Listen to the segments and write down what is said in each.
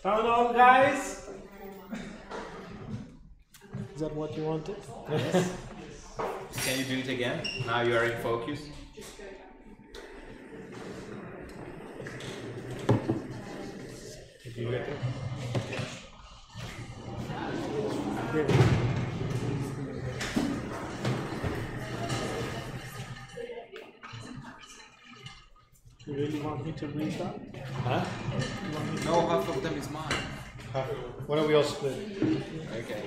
Town hall, guys! Is that what you wanted? Yes. Can you do it again? Now you are in focus. If you reckon. You really want me to read that? Huh? No, half of them is mine. Why don't we all split? Okay.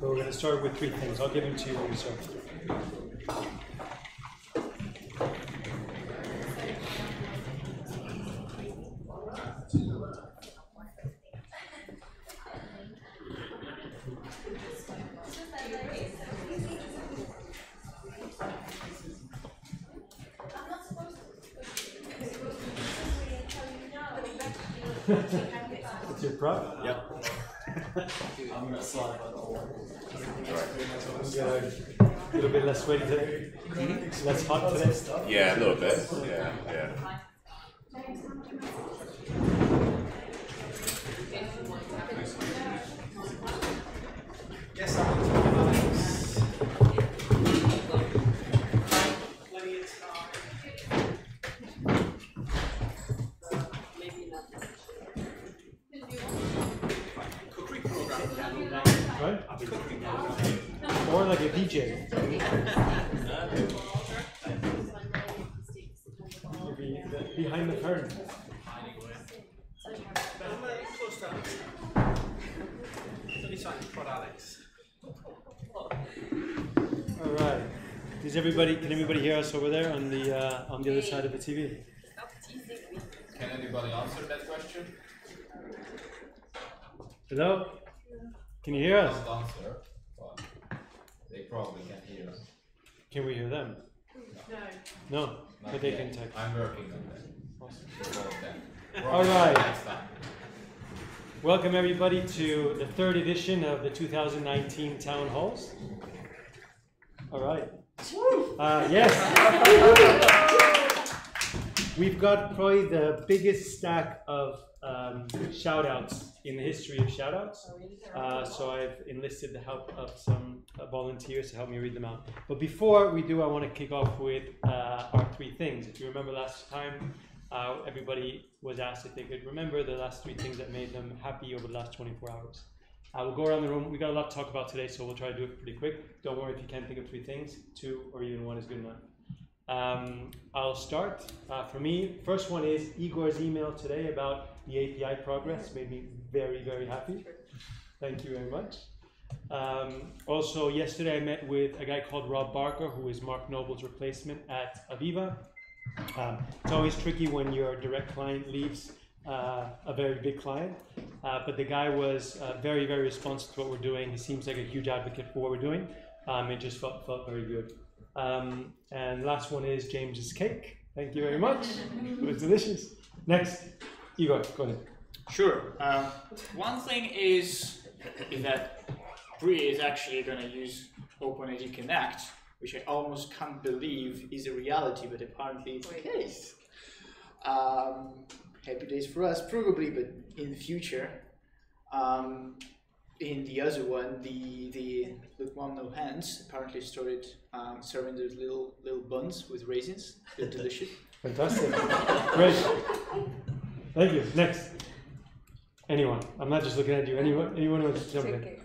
So we're going to start with 3 things. I'll give them to you when we start. It's your prop? Yep. I'm going to slide by the wall. A little bit less sweaty today? Less hot today? Yeah, a little bit. Yeah, yeah. Yes, I'm Right? Or like a DJ. Behind the curtain. All right. Does everybody? Can everybody hear us over there on the other side of the TV? Can anybody answer that question? Hello? Can you hear us? Don't answer, but they probably can hear us. Can we hear them? No. No, but they can text. I'm working on that. Awesome. All right. Next time. Welcome everybody to the 3rd edition of the 2019 Town Halls. All right. Yes. We've got probably the biggest stack of shout-outs in the history of shout-outs. So I've enlisted the help of some volunteers to help me read them out. But before we do, I want to kick off with our 3 things. If you remember last time, everybody was asked if they could remember the last 3 things that made them happy over the last 24 hours. We'll go around the room. We got a lot to talk about today, so we'll try to do it pretty quick. Don't worry if you can't think of 3 things. 2 or even 1 is good enough. I'll start. For me, first one is Igor's email today about the API progress. Made me very, very happy. Thank you very much. Also, yesterday I met with a guy called Rob Barker, who is Mark Noble's replacement at Aviva. It's always tricky when your direct client leaves a very big client, but the guy was very, very responsive to what we're doing. He seems like a huge advocate for what we're doing. It just felt very good. And last one is James's cake. Thank you very much. It was delicious. Next, Igor, go ahead. Sure. One thing is that Brie is actually going to use OpenAD Connect, which I almost can't believe is a reality, but apparently it's the case. Happy days for us, probably, but in the future. In the other one, the Look Mom No Hands apparently started serving those little buns with raisins. They're delicious. Fantastic. Great. Thank you. Next. Anyone? I'm not just looking at you. Anyone wants to jump in?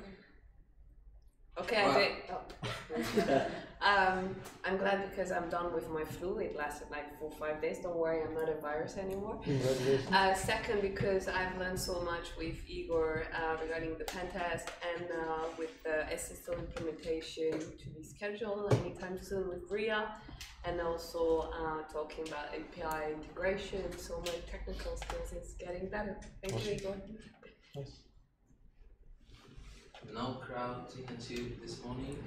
Okay, I did. Oh. I'm glad because I'm done with my flu. It lasted like 4 or 5 days. Don't worry, I'm not a virus anymore. Congratulations. Second, because I've learned so much with Igor regarding the pen test and with the SSO implementation to be scheduled anytime soon with Ria, and also talking about API integration. So my technical skills is getting better. Thank you, Igor. Nice. No crowd in the tube this morning.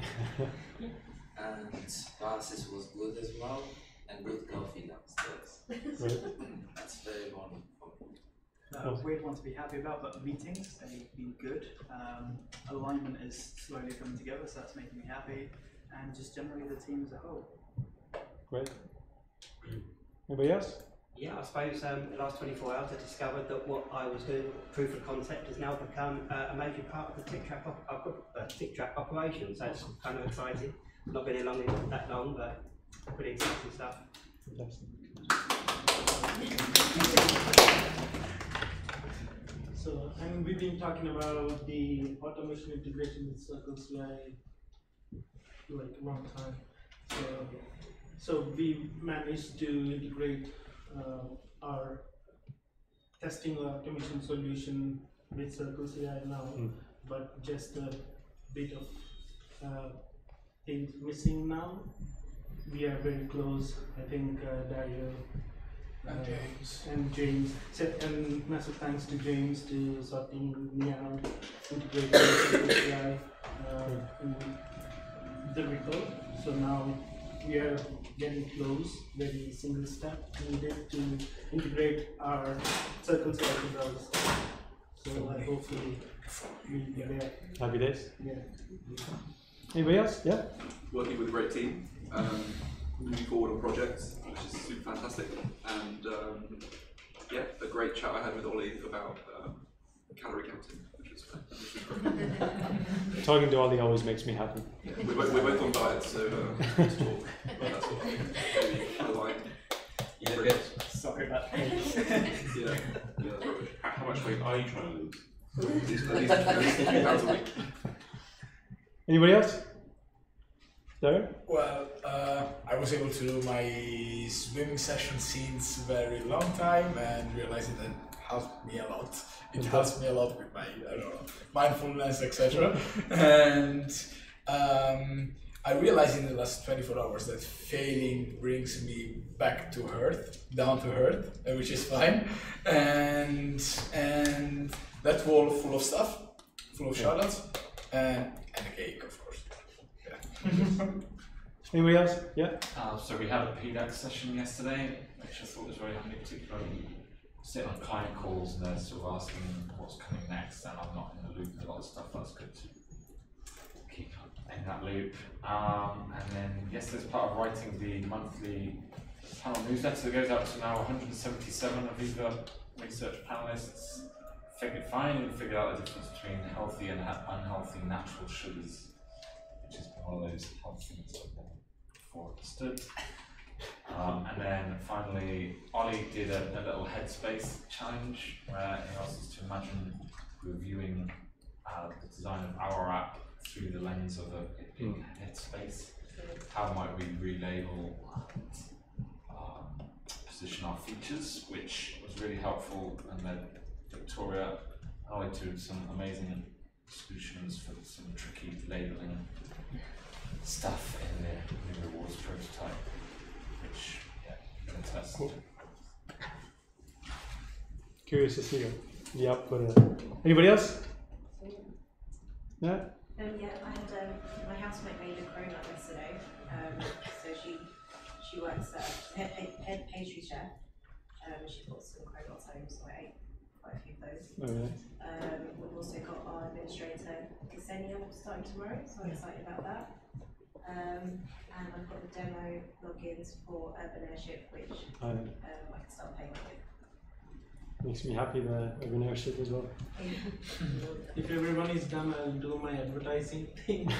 And passes was good as well, and good coffee downstairs. That's very important for me. A weird one to be happy about, but meetings, they've been good. Alignment is slowly coming together, so that's making me happy. And just generally the team as a whole. Great. Anybody else? Yeah, I suppose the last 24 hours I discovered that what I was doing, proof of concept, has now become a major part of the Tictrac operation. So it's kind of exciting. Not been here that long, but pretty exciting stuff. So, and we've been talking about the automation integration with Circle CI like a long time. So we managed to integrate our testing automation solution with Circle CI now, but just a bit of things missing now. We are very close. I think Dario and James. And massive thanks to James to sorting me out, integrating Circle CI in the repo. So now we are getting close. Very single step needed to integrate our Circle CI results. So hopefully we'll be there. Happy days. Yeah. Anybody else? Yeah. Working with a great team, moving forward on projects, which is super fantastic, and yeah, a great chat I had with Ollie about calorie counting, which was great. Talking to Ollie always makes me happy. Yeah, we're both on diets, so let's talk. But that's all. Maybe align. You look good. Sorry about that. Yeah, that's rubbish. How much weight are you trying to lose? At least a few pounds a week. Anybody else? There? Well, I was able to do my swimming session since a very long time and realized that it helped me a lot. It helps me a lot with my, I don't know, mindfulness, etc. And I realized in the last 24 hours that failing brings me back to earth, down to earth, which is fine. And that wall full of stuff, full of shoutouts, and a cake, of course. Yeah. Anybody else? Yeah. So we had a PDAC session yesterday, which I thought was very handy, particularly sitting on client calls and they're sort of asking what's coming next, and I'm not in the loop with a lot of stuff. That's good to keep in that loop. And then yesterday's part of writing the monthly panel newsletter that goes out to now 177 Aviva research panelists. Finally figured out the difference between healthy and unhealthy natural sugars, which is one of those health things I've never before understood. And then finally, Ollie did a little headspace challenge where he asked us to imagine reviewing the design of our app through the lens of a big headspace. How might we relabel and position our features, which was really helpful and led Victoria and Ollie to some amazing solutions for some tricky labeling stuff in the rewards prototype, which, yeah, we're going to test. Cool. Curious to see the output. Anybody else? Yeah? Yeah, I had my housemate made a cronut yesterday. So she works at head pastry chef. She bought some cronuts home, so I ate quite a few of those. Oh, yeah. We've also got our administrator Ksenia starting tomorrow, so I'm excited about that. And I've got the demo logins for Urban Airship, which I can start paying with. Makes me happy, the Urban Airship as well. If everyone is done, I'll do my advertising thing.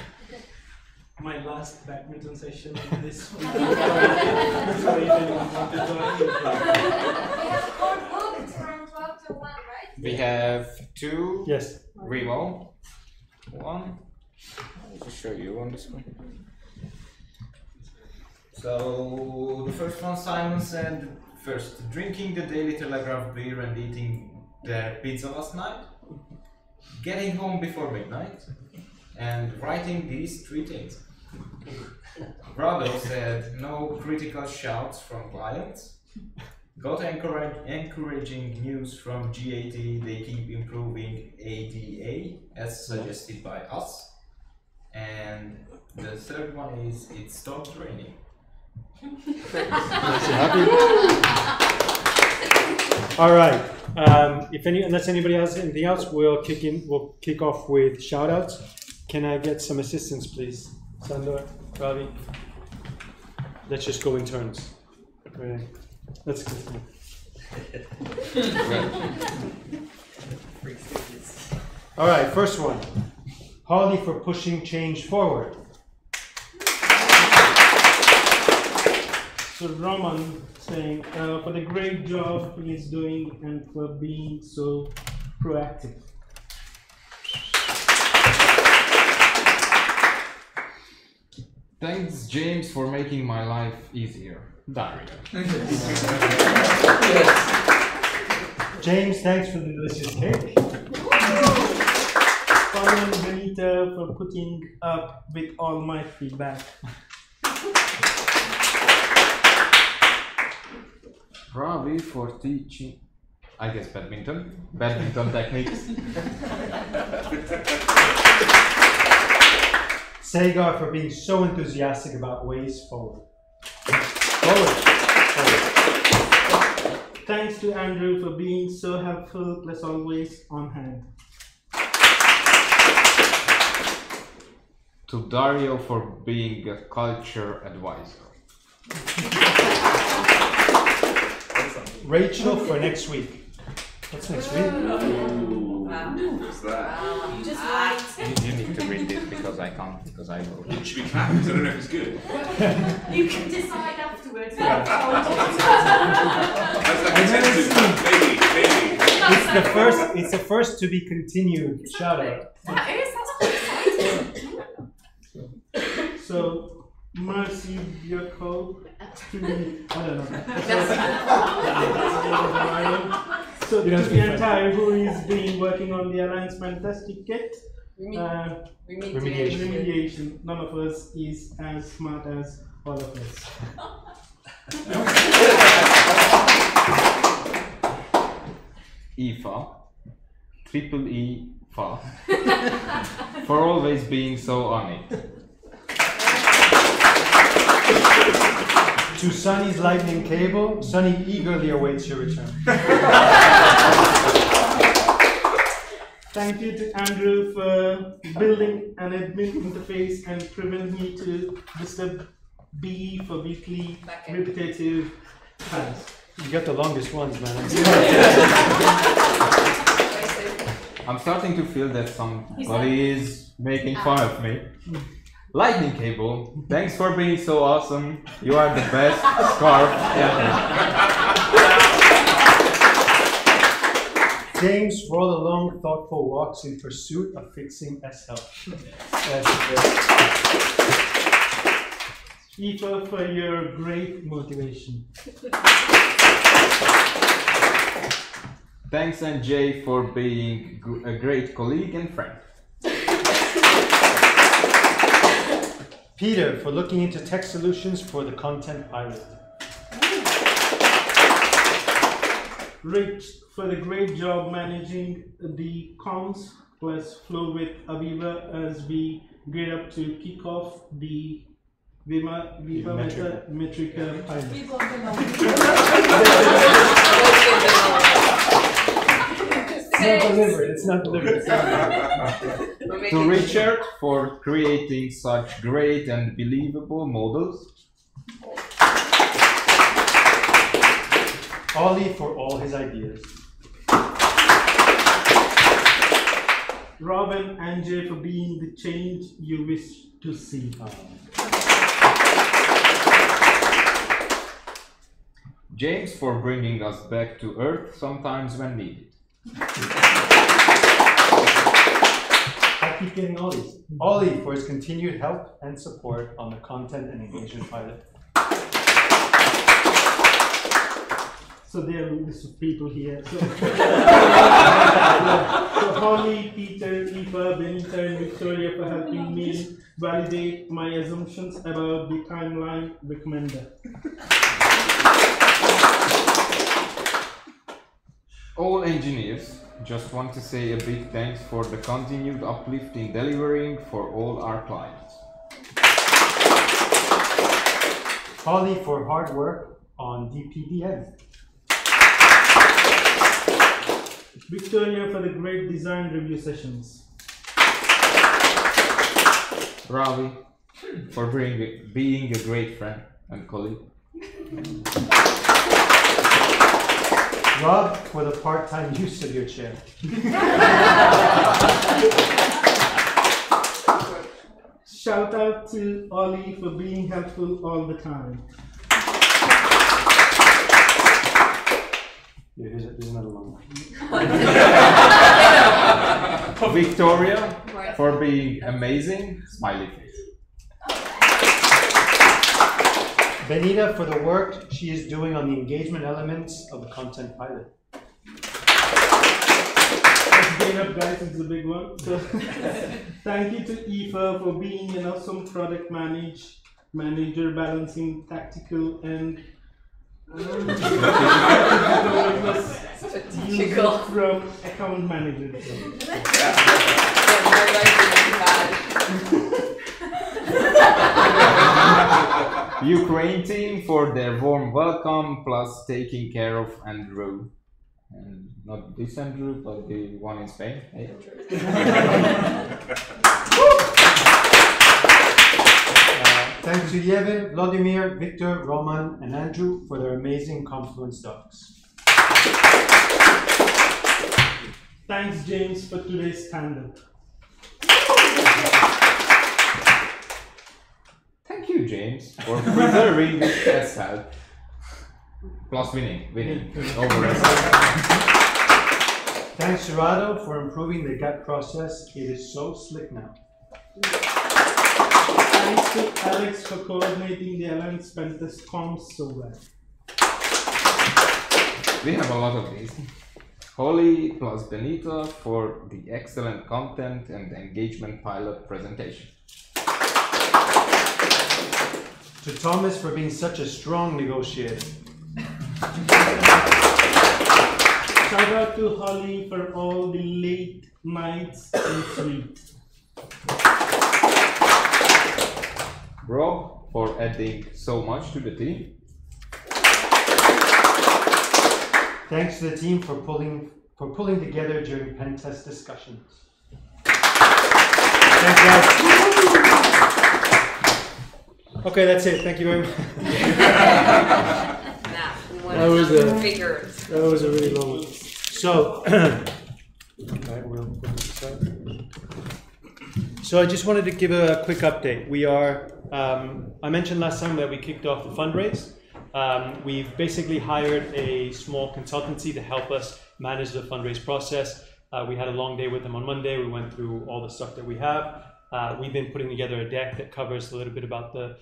My last badminton session this week. So if anyone wants to join, We have a cold book from 12 to 1, right? We have two. Yes. Remo. One. I'll just show you on this one. So the first one, Simon said, first, drinking the Daily Telegraph beer and eating the pizza last night, getting home before midnight, and writing these 3 things. Bravo said, no critical shouts from clients. Got encouraging news from GAT, they keep improving ADA as suggested by us. And the third one is, it stopped raining. All right. Unless anybody has anything else, we'll kick off with shout-outs. Can I get some assistance, please? Sandor, Ravi. Let's just go in turns. Okay. Let's continue. All right, first one. Holly for pushing change forward. So Roman saying for the great job he is doing and for being so proactive. Thanks, James, for making my life easier. Dario. James, thanks for the delicious cake. Following Benita for putting up with all my feedback. Ravi for teaching, I guess, badminton techniques. Sagar for being so enthusiastic about ways forward. Thanks to Andrew for being so helpful plus always on hand. To Dario for being a culture advisor. Rachel for next week. What's next week? What's that? You just lied. You need to read it because I can't, because I will. It should be clapped because I don't know if it's good. You can decide afterwards. It's the first to be continued. Shout out. That is, that's quite exciting. So, Mercy Björkholt to the, I don't know. So, to the entire who is been working on the Alliance Fantastic Kit. Remediation. None of us is as smart as all of us. IFA, triple E FA, for always being so on it. To Sunny's lightning cable, Sunny eagerly awaits your return. Thank you to Andrew for building an admin interface and prevent me to disturb BE for weekly repetitive tasks. You got the longest ones, man. I'm starting to feel that somebody is making fun of me. Lightning cable, thanks for being so awesome. You are the best scarf ever. James for all the long, thoughtful walks in pursuit of fixing S-Health. Eva for your great motivation. Thanks, NJ, for being a great colleague and friend. Peter for looking into tech solutions for the content pilot. Rich for the great job managing the comms plus flow with Aviva as we gear up to kick off the Viva Metrica pilot. It's not delivered. To Richard for creating such great and believable models. Ollie for all his ideas. Robin and Jay for being the change you wish to see. James for bringing us back to Earth sometimes when needed. I keep getting Ollie's. Ollie for his continued help and support on the content and engagement pilot. So there are a list of people here. So, Holly, Peter, Eva, Benita, and Victoria for helping me validate my assumptions about the timeline recommender. All engineers, just want to say a big thanks for the continued uplift in delivering for all our clients. Holly for hard work on DPDM. Victoria for the great design review sessions. Ravi for being a great friend and colleague. Rob, for the part-time use of your chair. Shout out to Ollie for being helpful all the time. Yeah, here's another one. Victoria, for being amazing, smiley face. Benita, for the work she is doing on the engagement elements of the content pilot. Let's get up, guys, it's a big one. So, thank you to Aoife for being an awesome product manager, balancing tactical and strategical from account manager. Ukraine team for their warm welcome, plus taking care of Andrew. And not this Andrew, but the one in Spain. Hey. Thanks to Yevin, Vladimir, Victor, Roman, and Andrew for their amazing Confluence docs. Thanks, James, for today's stand-up. Thank you, James, for preserving this test help. Plus winning. Over. Thanks to Rado for improving the GAT process. It is so slick now. Thanks to Alex for coordinating the Alliance Pentest comms so well. We have a lot of these. Holly plus Benita for the excellent content and engagement pilot presentation. To Thomas for being such a strong negotiator. Shout out to Holly for all the late nights and sleep. Rob for adding so much to the team. Thanks to the team for pulling together during pen test discussions. Thanks, guys. Okay, that's it. Thank you very much. Now, we want That was some a- figures. That was a really long one. So, so I just wanted to give a quick update. We are, I mentioned last time that we kicked off the fundraise. We've basically hired a small consultancy to help us manage the fundraise process. We had a long day with them on Monday. We went through all the stuff that we have. We've been putting together a deck that covers a little bit about the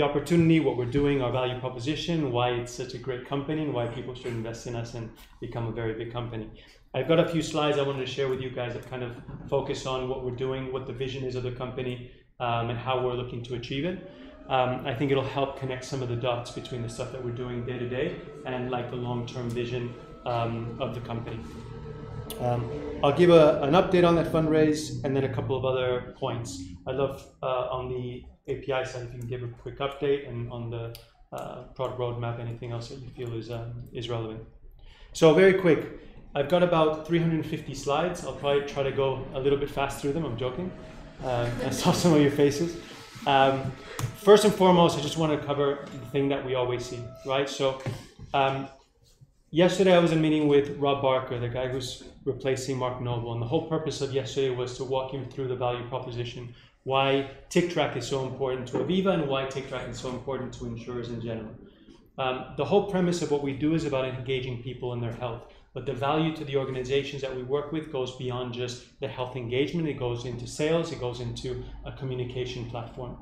opportunity, what we're doing, our value proposition, why it's such a great company, and why people should invest in us and become a very big company. I've got a few slides I wanted to share with you guys that kind of focus on what we're doing, what the vision is of the company, and how we're looking to achieve it. I think it'll help connect some of the dots between the stuff that we're doing day to day and like the long-term vision of the company. I'll give an update on that fundraise and then a couple of other points. I'd love on the API side if you can give a quick update, and on the product roadmap, anything else that you feel is relevant. So very quick, I've got about 350 slides. I'll probably try to go a little bit fast through them. I'm joking. I saw some of your faces. First and foremost, I just want to cover the thing that we always see, right? So yesterday I was in a meeting with Rob Barker, the guy who's replacing Mark Noble, and the whole purpose of yesterday was to walk him through the value proposition, why Tictrac is so important to Aviva and why Tictrac is so important to insurers in general. The whole premise of what we do is about engaging people in their health, but the value to the organizations that we work with goes beyond just the health engagement. It goes into sales, it goes into a communication platform.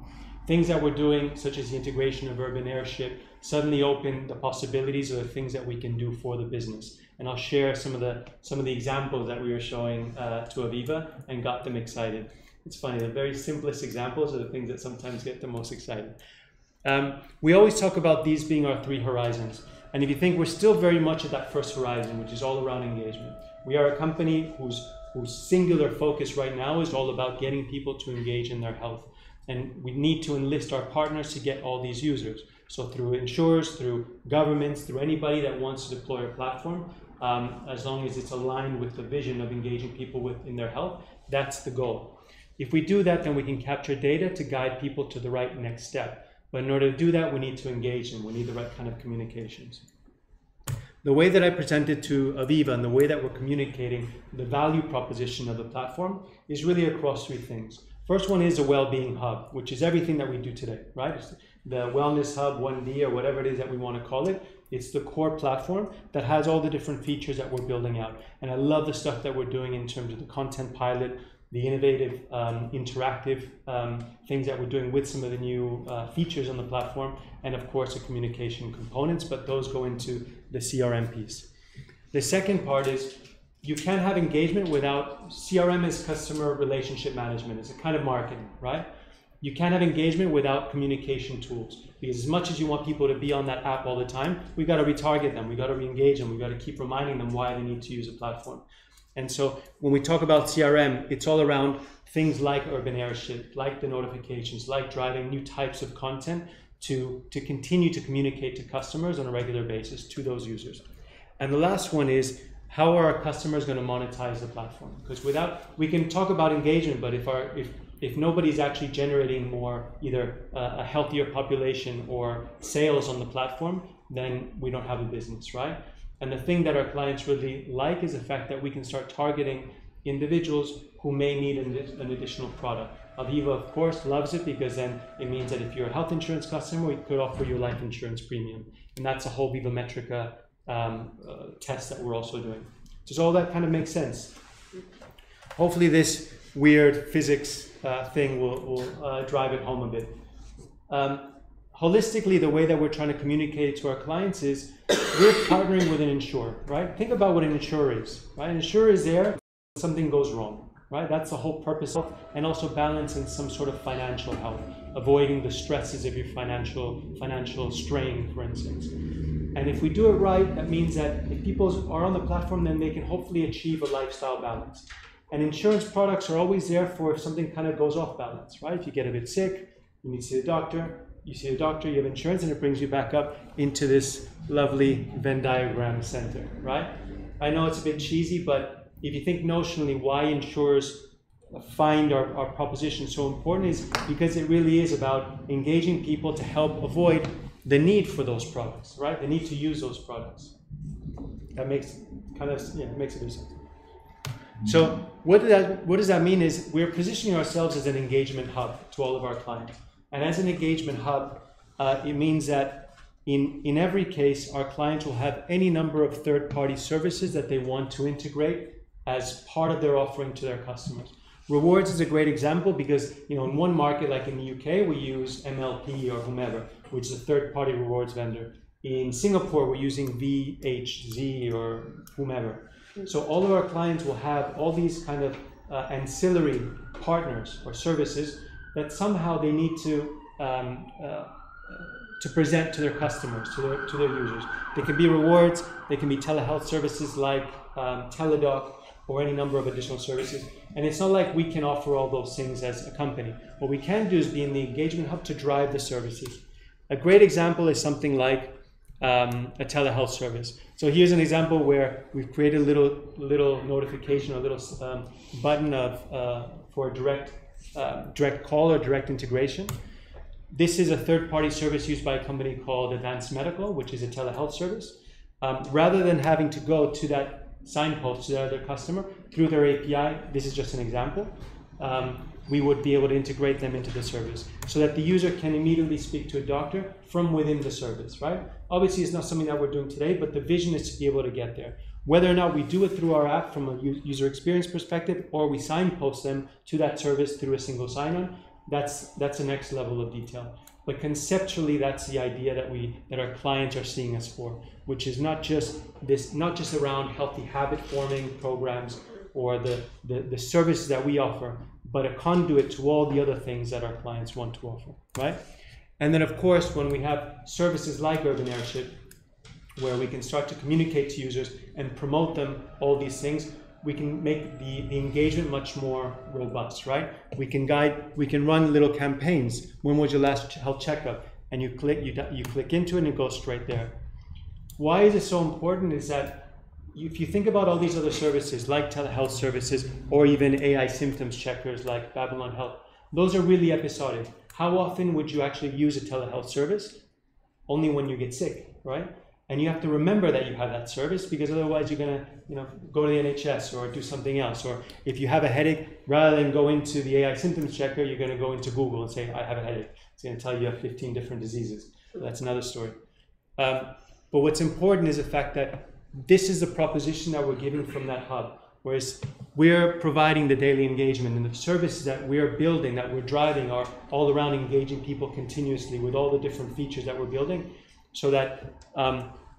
Things that we're doing, such as the integration of urban airship, suddenly open the possibilities of the things that we can do for the business. And I'll share some of the examples that we were showing to Aviva and got them excited. It's funny, the very simplest examples are the things that sometimes get them most excited. We always talk about these being our 3 horizons. And if you think, we're still very much at that first horizon, which is all around engagement. We are a company whose singular focus right now is all about getting people to engage in their health. And we need to enlist our partners to get all these users. So through insurers, through governments, through anybody that wants to deploy a platform, as long as it's aligned with the vision of engaging people in their health, that's the goal. If we do that, then we can capture data to guide people to the right next step. But in order to do that, we need to engage them. We need the right kind of communications. The way that I present it to Aviva and the way that we're communicating the value proposition of the platform is really across three things. First one is a well-being hub, which is everything that we do today, right? It's the wellness hub, 1D, or whatever it is that we want to call it. It's the core platform that has all the different features that we're building out. And I love the stuff that we're doing in terms of the content pilot, the innovative, interactive things that we're doing with some of the new features on the platform, and of course the communication components, but those go into the CRM piece. The second part is you can't have engagement without CRM as customer relationship management. It's a kind of marketing, right? You can't have engagement without communication tools, because as much as you want people to be on that app all the time, we got to retarget them, we got to re-engage them, we got to keep reminding them why they need to use a platform. And so when we talk about CRM, it's all around things like urban airship, like the notifications, like driving new types of content to continue to communicate to customers on a regular basis, to those users. And the last one is, how are our customers going to monetize the platform? Because we can talk about engagement, but if nobody's actually generating more, either a healthier population or sales on the platform, then we don't have a business, right? And the thing that our clients really like is the fact that we can start targeting individuals who may need an additional product. Aviva, of course, loves it because then it means that if you're a health insurance customer, we could offer you life insurance premium. And that's a whole Viva Metrica test that we're also doing. Does all that kind of make sense? Hopefully this weird physics thing will drive it home a bit. Holistically, the way that we're trying to communicate to our clients is we're partnering with an insurer, right? Think about what an insurer is, right? An insurer is there when something goes wrong, right? That's the whole purpose of, and also balancing some sort of financial health, avoiding the stresses of your financial strain, for instance. And if we do it right, that means that if people are on the platform, then they can hopefully achieve a lifestyle balance. And insurance products are always there for if something kind of goes off balance, right? If you get a bit sick, you need to see a doctor. You see a doctor, you have insurance, and it brings you back up into this lovely Venn diagram center, right? I know it's a bit cheesy, but if you think notionally why insurers find our proposition so important is because it really is about engaging people to help avoid the need for those products, right? The need to use those products. That makes makes a bit of sense. So what does that mean is we're positioning ourselves as an engagement hub to all of our clients. And as an engagement hub, it means that in every case, our clients will have any number of third-party services that they want to integrate as part of their offering to their customers. Rewards is a great example because in one market, like in the UK, we use MLP or whomever, which is a third-party rewards vendor. In Singapore, we're using VHZ or whomever. So all of our clients will have all these kind of ancillary partners or services that somehow they need to present to their customers, to their users. They can be rewards, they can be telehealth services like Teledoc or any number of additional services. And it's not like we can offer all those things as a company. What we can do is be in the engagement hub to drive the services. A great example is something like a telehealth service. So here's an example where we've created a little notification, a little button for direct call or direct integration. This is a third-party service used by a company called Advanced Medical, which is a telehealth service. Rather than having to go to that signpost to their customer through their API, this is just an example, we would be able to integrate them into the service so that the user can immediately speak to a doctor from within the service, right? Obviously, it's not something that we're doing today, but the vision is to be able to get there. Whether or not we do it through our app from a user experience perspective, or we signpost them to that service through a single sign-on, that's the next level of detail. But conceptually, that's the idea that our clients are seeing us for, which is not just around healthy habit forming programs or the services that we offer, but a conduit to all the other things that our clients want to offer, right? And then, of course, when we have services like Urban Airship, where we can start to communicate to users and promote them, all these things, we can make the engagement much more robust, right? We can run little campaigns. When was your last health checkup? And you click into it and it goes straight there. Why is it so important is that if you think about all these other services like telehealth services or even AI symptoms checkers like Babylon Health, those are really episodic. How often would you actually use a telehealth service? Only when you get sick, right? And you have to remember that you have that service, because otherwise you're going to go to the NHS or do something else. Or if you have a headache, rather than go into the AI symptoms checker, you're going to go into Google and say, I have a headache. It's going to tell you have 15 different diseases. So that's another story. But what's important is the fact that this is the proposition that we're giving from that hub. Whereas we're providing the daily engagement, and the services that we're building, that we're driving, are all around engaging people continuously with all the different features that we're building, so that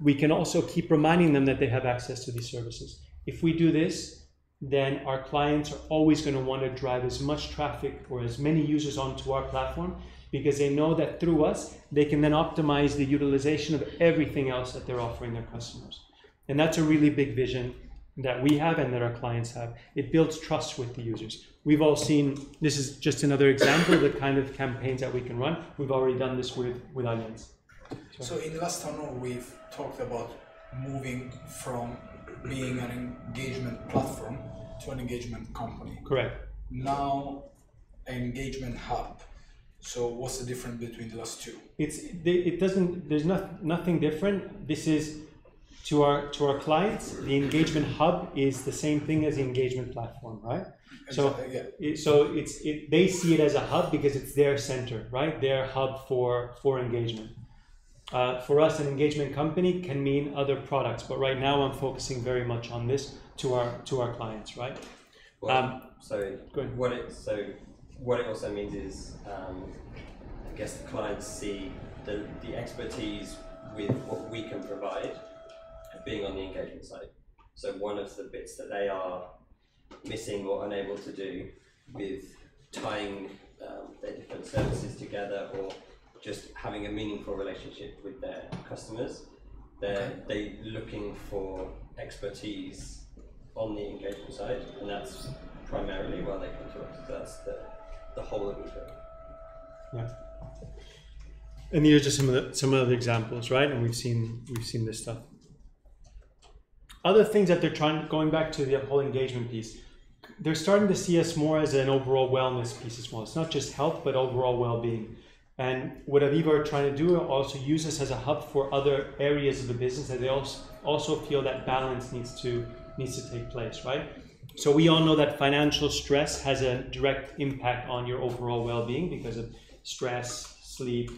we can also keep reminding them that they have access to these services. If we do this, then our clients are always going to want to drive as much traffic or as many users onto our platform, because they know that through us, they can then optimize the utilization of everything else that they're offering their customers. And that's a really big vision that we have and that our clients have. It builds trust with the users. We've all seen, this is just another example of the kind of campaigns that we can run. We've already done this with Allianz. So in the last hour, we've talked about moving from being an engagement platform to an engagement company. Correct. Now, an engagement hub. So what's the difference between the last two? There's nothing different. This is, to our clients, the engagement hub is the same thing as the engagement platform, right? Exactly, So they see it as a hub because it's their center, right? Their hub for engagement. For us, an engagement company can mean other products, but right now I'm focusing very much on this to our clients, right? What it also means is, I guess the clients see the expertise with what we can provide being on the engagement side. So one of the bits that they are missing or unable to do with tying their different services together, or just having a meaningful relationship with their customers, they're looking for expertise on the engagement side, and that's primarily why they come to us. That's the whole of it. Yeah. And these are just some of the examples, right? And we've seen this stuff. Other things that they're going back to the whole engagement piece, they're starting to see us more as an overall wellness piece as well. It's not just health, but overall well-being. And what Aviva are trying to do are also use us as a hub for other areas of the business that they also feel that balance needs to take place, right? So we all know that financial stress has a direct impact on your overall well-being because of stress, sleep,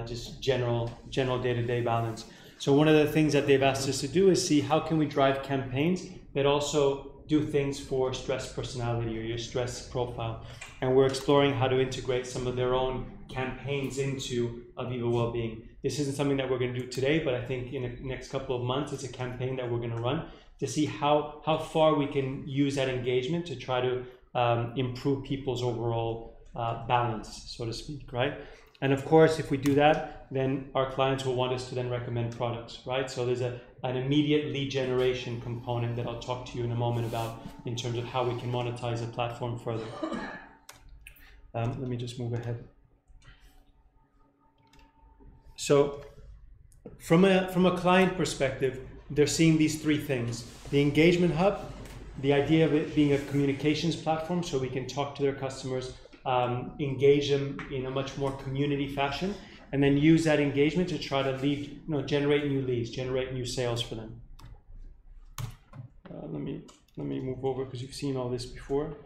just general day-to-day balance. So one of the things that they've asked us to do is see how can we drive campaigns that also do things for stress personality or your stress profile. And we're exploring how to integrate some of their own campaigns into Aviva Wellbeing. This isn't something that we're going to do today, but I think in the next couple of months, it's a campaign that we're going to run to see how far we can use that engagement to try to improve people's overall balance, so to speak, right? And of course, if we do that, then our clients will want us to then recommend products, right? So there's an immediate lead generation component that I'll talk to you in a moment about in terms of how we can monetize the platform further. Let me just move ahead. So from a client perspective, they're seeing these three things: the engagement hub, the idea of it being a communications platform so we can talk to their customers, engage them in a much more community fashion, and then use that engagement to try to generate new leads, generate new sales for them. Let me move over because you've seen all this before.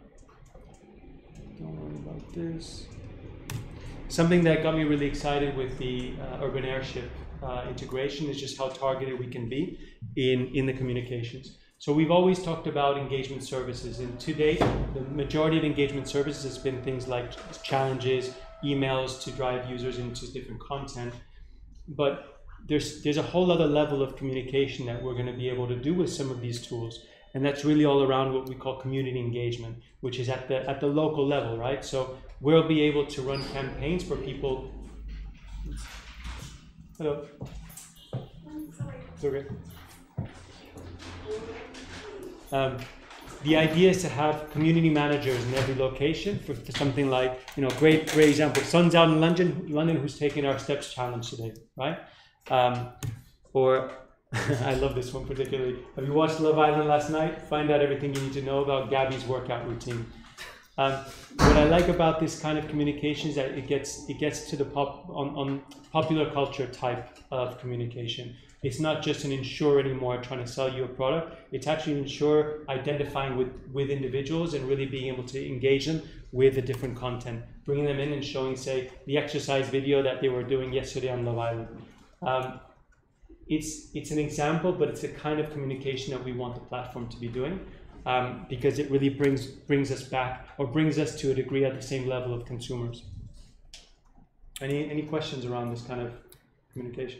Don't worry about this. Something that got me really excited with the urban airship integration is just how targeted we can be in the communications. So we've always talked about engagement services, and to date, the majority of engagement services has been things like challenges, emails to drive users into different content. But there's a whole other level of communication that we're going to be able to do with some of these tools, and that's really all around what we call community engagement, which is at the local level, right? So we'll be able to run campaigns for people. Hello. It's okay. The idea is to have community managers in every location for something like, great example. Son's out in London who's taking our Steps Challenge today, right? Or I love this one particularly. Have you watched Love Island last night? Find out everything you need to know about Gabby's workout routine. What I like about this kind of communication is that it gets to the on popular culture type of communication. it's not just an insurer anymore trying to sell you a product. It's actually an insurer identifying with individuals and really being able to engage them with the different content, bringing them in and showing, say, the exercise video that they were doing yesterday on Love Island. It's an example, but it's a kind of communication that we want the platform to be doing, because it really brings us back, or brings us to a degree at the same level of consumers. Any questions around this kind of communication?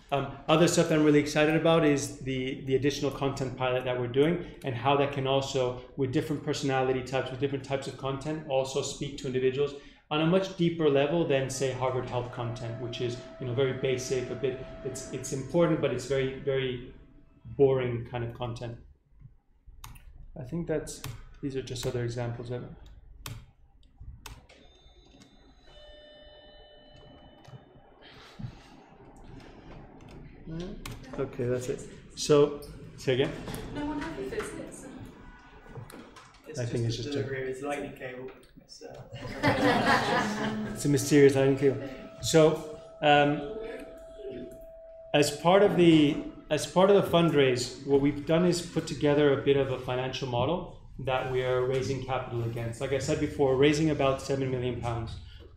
Other stuff that I'm really excited about is the additional content pilot that we're doing, and how that can also, with different personality types, with different types of content, also speak to individuals on a much deeper level than, say, Harvard Health content, which is, you know, very basic, a bit, it's important, but it's very, very boring kind of content. I think these are just other examples of it. Okay, that's it. So, say again? No one happy if it's this. It's I think it's just delivery. It's lightning cable. It's a mysterious lightning cable. So, as part of the fundraise, what we've done is put together a bit of a financial model that we are raising capital against. Like I said before, we're raising about £7 million.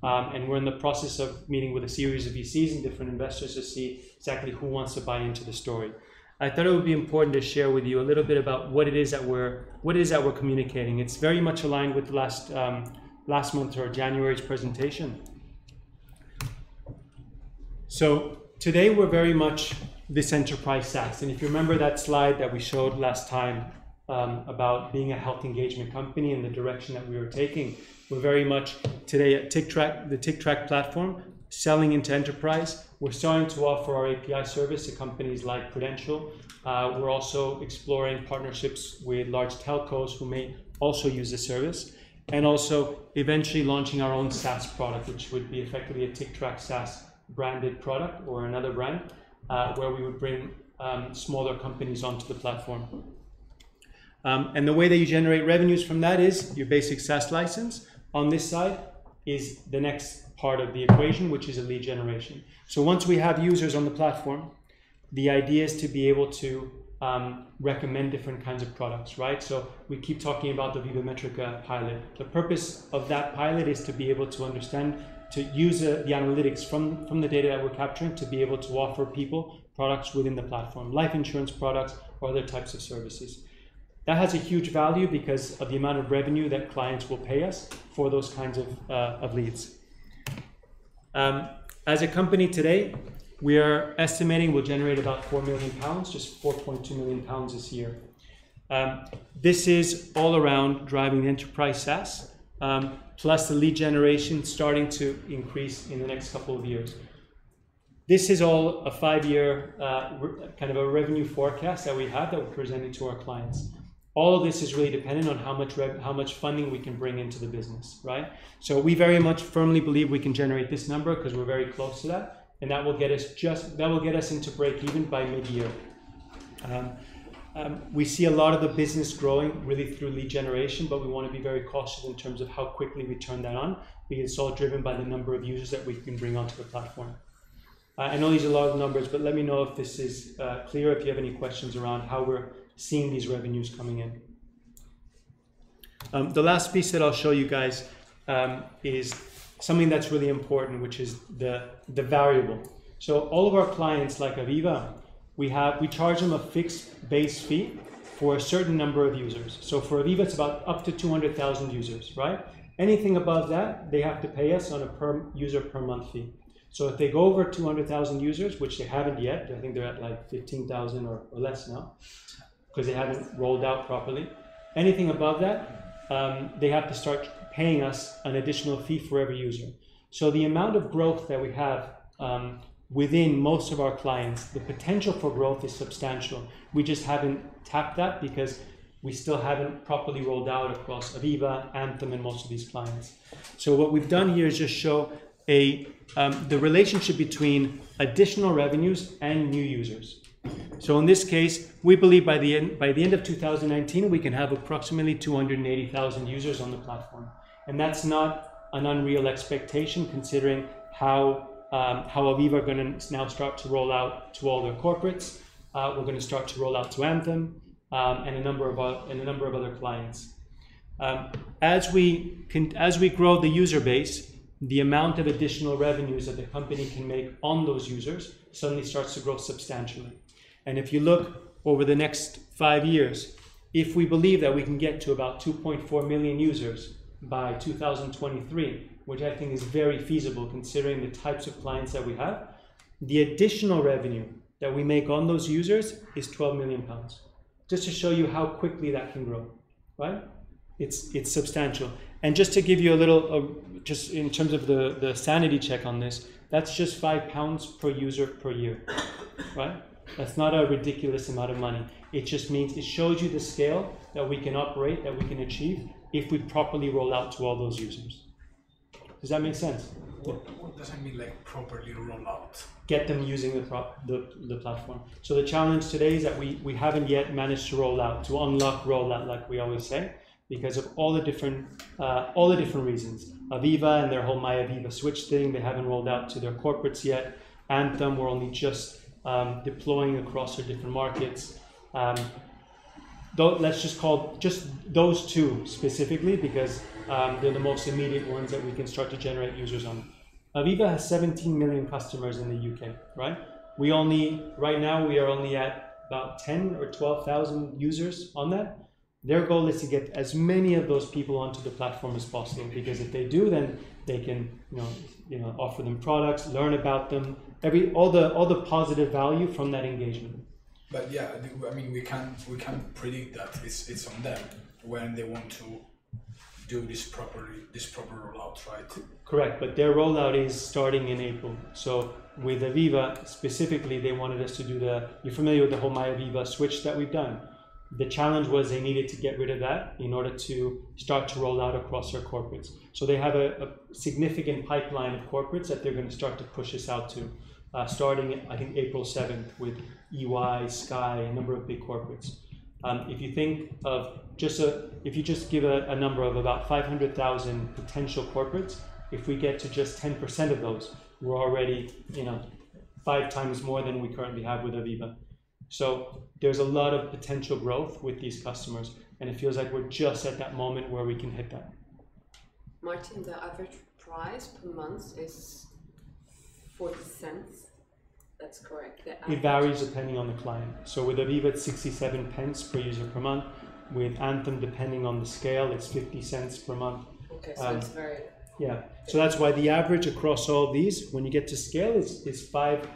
And we're in the process of meeting with a series of VCs and different investors to see exactly who wants to buy into the story. I thought it would be important to share with you a little bit about what it is that we're communicating. It's very much aligned with last month, or January's presentation. So today we're very much this enterprise SaaS. And if you remember that slide that we showed last time about being a health engagement company and the direction that we were taking, we're very much today at Tictrac, the Tictrac platform, selling into enterprise. We're starting to offer our API service to companies like Prudential. We're also exploring partnerships with large telcos who may also use the service, and also eventually launching our own SaaS product, which would be effectively a Tictrac SaaS branded product, or another brand, where we would bring smaller companies onto the platform. And the way that you generate revenues from that is your basic SaaS license. On this side is the next part of the equation, which is a lead generation. So once we have users on the platform, the idea is to be able to recommend different kinds of products, right? So we keep talking about the Viva Metrica pilot. The purpose of that pilot is to be able to understand, to use the analytics from the data that we're capturing to be able to offer people products within the platform, life insurance products or other types of services. That has a huge value because of the amount of revenue that clients will pay us for those kinds of leads. As a company today, we are estimating we'll generate about £4 million, just £4.2 million this year. This is all around driving the enterprise SaaS, plus the lead generation starting to increase in the next couple of years. This is all a 5-year kind of a revenue forecast that we have that we're presenting to our clients. All of this is really dependent on how much funding we can bring into the business, right? So we very much firmly believe we can generate this number because we're very close to that, and that will get us into break even by mid-year. We see a lot of the business growing really through lead generation, but we want to be very cautious in terms of how quickly we turn that on, because it's all driven by the number of users that we can bring onto the platform. I know these are a lot of numbers, but let me know if this is clear, if you have any questions around how we're seeing these revenues coming in. The last piece that I'll show you guys is something that's really important, which is the variable. So all of our clients like Aviva, we charge them a fixed base fee for a certain number of users. So for Aviva, it's about up to 200,000 users, right? Anything above that, they have to pay us on a per user per month fee. So if they go over 200,000 users, which they haven't yet, I think they're at like 15,000 or less now, because they haven't rolled out properly. Anything above that, they have to start paying us an additional fee for every user. So the amount of growth that we have within most of our clients, the potential for growth is substantial. We just haven't tapped that because we still haven't properly rolled out across Aviva, Anthem, and most of these clients. So what we've done here is just show the relationship between additional revenues and new users. So in this case, we believe by the end of 2019, we can have approximately 280,000 users on the platform. And that's not an unreal expectation considering how how Aviva are going to now start to roll out to all their corporates. We're going to start to roll out to Anthem and a number of other clients. As we grow the user base, the amount of additional revenues that the company can make on those users suddenly starts to grow substantially. And if you look over the next 5 years, if we believe that we can get to about 2.4 million users by 2023, which I think is very feasible considering the types of clients that we have, the additional revenue that we make on those users is £12 million. Just to show you how quickly that can grow, right? It's substantial. And just to give you a little, just in terms of the sanity check on this, that's just £5 per user per year, right? That's not a ridiculous amount of money. It just means, it shows you the scale that we can operate, that we can achieve if we properly roll out to all those users. Does that make sense? What does that mean, like properly roll out? Get them using the platform. So the challenge today is that we haven't yet managed to roll out, to unlock rollout, like we always say, because of all the different reasons. Aviva and their whole My Aviva switch thing, they haven't rolled out to their corporates yet. Anthem, we're only just deploying across our different markets. Let's just call just those two specifically because they're the most immediate ones that we can start to generate users on. Aviva has 17 million customers in the UK, right? Right now we are only at about 10 or 12,000 users on that. Their goal is to get as many of those people onto the platform as possible, because if they do, then they can, offer them products, learn about them, all the positive value from that engagement. But yeah, I mean, we can't predict that. It's on them when they want to do this proper rollout, right? Correct, but their rollout is starting in April. So with Aviva specifically, they wanted us to do you're familiar with the whole My Aviva switch that we've done. The challenge was they needed to get rid of that in order to start to roll out across their corporates. So they have a significant pipeline of corporates that they're going to start to push us out to, starting I think April 7th with EY, Sky, a number of big corporates. If you think of if you just give a number of about 500,000 potential corporates, if we get to just 10% of those, we're already 5 times more than we currently have with Aviva. So there's a lot of potential growth with these customers, and it feels like we're just at that moment where we can hit that. Martin, the average price per month is 40 cents. That's correct. It varies depending on the client. So with Aviva, it's 67 pence per user per month. With Anthem, depending on the scale, it's 50 cents per month. Okay, so it's very... Yeah, so that's why the average across all these, when you get to scale, is £5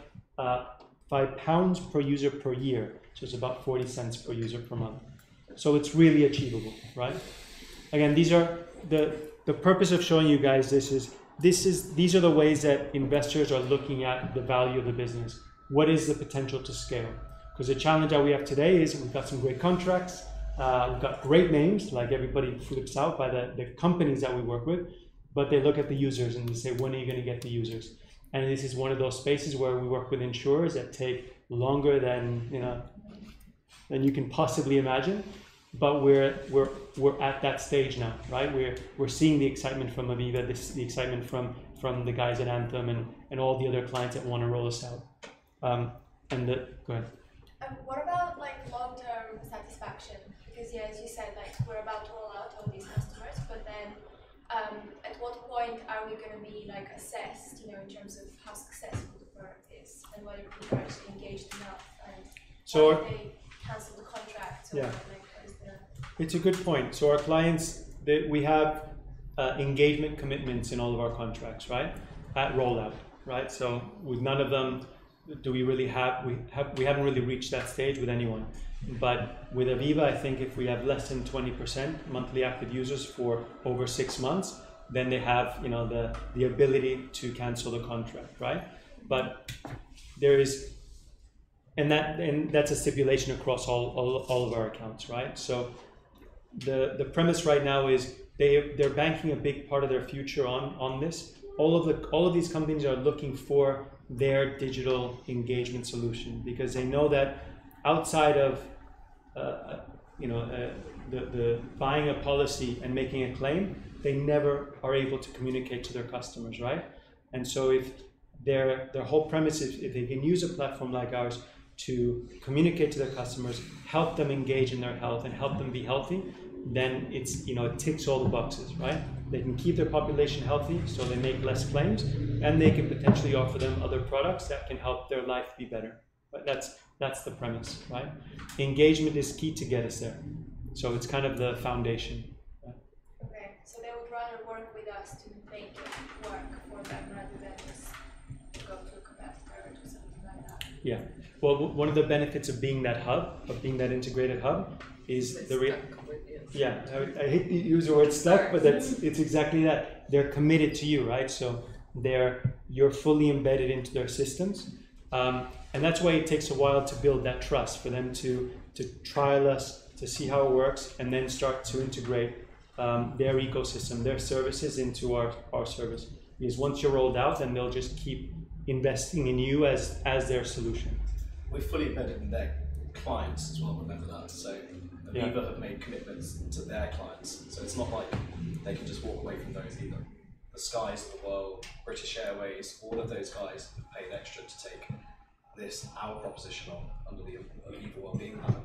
per user per year. So it's about 40 cents per user per month. So it's really achievable, right? Again, these are the purpose of showing you guys these are the ways that investors are looking at the value of the business. What is the potential to scale? Because the challenge that we have today is we've got some great contracts, we've got great names, like everybody flips out by the companies that we work with, but they look at the users and they say, when are you going to get the users? And this is one of those spaces where we work with insurers that take longer than you can possibly imagine. But we're at that stage now, right? We're seeing the excitement from Aviva, the excitement from the guys at Anthem and all the other clients that want to roll us out. Go ahead. What about like long-term satisfaction? Because as you said, like we're about to roll out all these customers, but then at what point are we going to be like assessed, in terms of how successful the product is and whether people are actually engaged enough and whether they cancel the contract or It's a good point. So our clients, we have engagement commitments in all of our contracts, right? At rollout, right? So with none of them do we really we haven't really reached that stage with anyone. But with Aviva, I think if we have less than 20% monthly active users for over 6 months, then they have the ability to cancel the contract, right? But there is, and that's a stipulation across all of our accounts, right? So the premise right now is they're banking a big part of their future on this. All of these companies are looking for their digital engagement solution because they know that outside of the buying a policy and making a claim, they never are able to communicate to their customers, right? And so if their whole premise is if they can use a platform like ours to communicate to their customers, help them engage in their health and help them be healthy, then it's, it ticks all the boxes, right? They can keep their population healthy, so they make less claims, and they can potentially offer them other products that can help their life be better. But that's the premise, right? Engagement is key to get us there. So it's kind of the foundation. Okay, so they would rather work with us to make it work for them rather than just go to a competitor or do something like that. Yeah. Well, one of the benefits of being that hub, of being that integrated hub, is I hate to use the word stuck, but it's exactly that. They're committed to you, right? So you're fully embedded into their systems, and that's why it takes a while to build that trust for them to trial us, to see how it works, and then start to integrate their ecosystem, their services into our service. Because once you're rolled out, then they'll just keep investing in you as their solution. We're fully embedded in their clients as well, remember that. So Aviva have made commitments to their clients. So it's not like they can just walk away from those either. The Skies of the world, British Airways, all of those guys have paid extra to take our proposition on under the Aviva Wellbeing banner.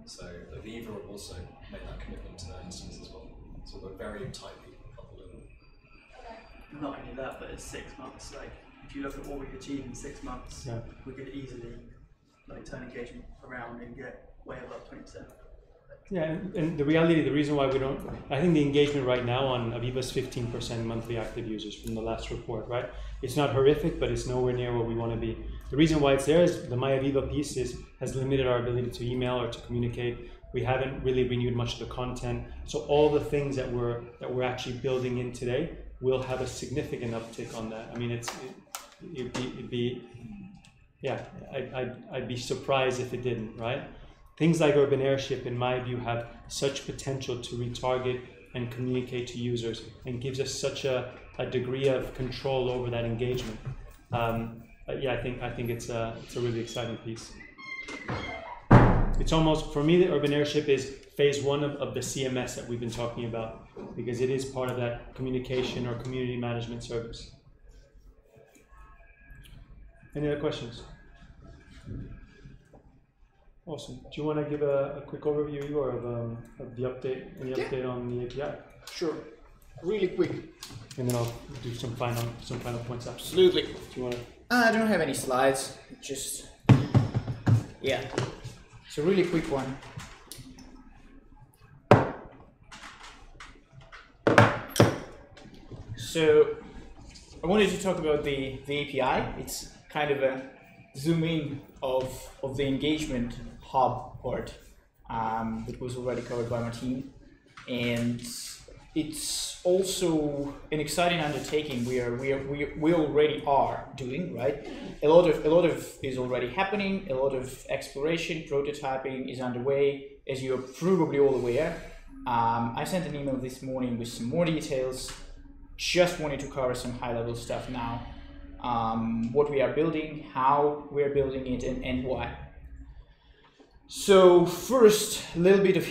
So Aviva have also made that commitment to their customers as well. So we're very tightly coupled in. Not only that, but it's 6 months. Like, if you look at what we've achieved in 6 months, we could easily turn engagement around and get way above 20%. Yeah, and the reality, the reason why we don't, I think the engagement right now on Aviva's 15% monthly active users from the last report, right? It's not horrific, but it's nowhere near where we want to be. The reason why it's there is the My Aviva piece has limited our ability to email or to communicate. We haven't really renewed much of the content. So all the things that we're actually building in today will have a significant uptick on that. I mean, I'd be surprised if it didn't, right? Things like urban airship, in my view, have such potential to retarget and communicate to users, and gives us such a degree of control over that engagement. I think it's a really exciting piece. It's almost, for me, the urban airship is phase one of the CMS that we've been talking about, because it is part of that communication or community management service. Any other questions? Awesome. Do you want to give a quick overview, Igor, of the update, any update on the API? Sure. Really quick. And then I'll do some final points after. Absolutely. Do you want to? I don't have any slides. Just it's a really quick one. So I wanted to talk about the API. It's kind of a zoom in of the engagement hub part that was already covered by my team, and it's also an exciting undertaking we already are doing, right? A lot of is already happening. A lot of exploration, prototyping is underway, as you're probably all aware. I sent an email this morning with some more details. Just wanted to cover some high-level stuff now. What we are building, how we are building it, and why. So first, a little bit of history.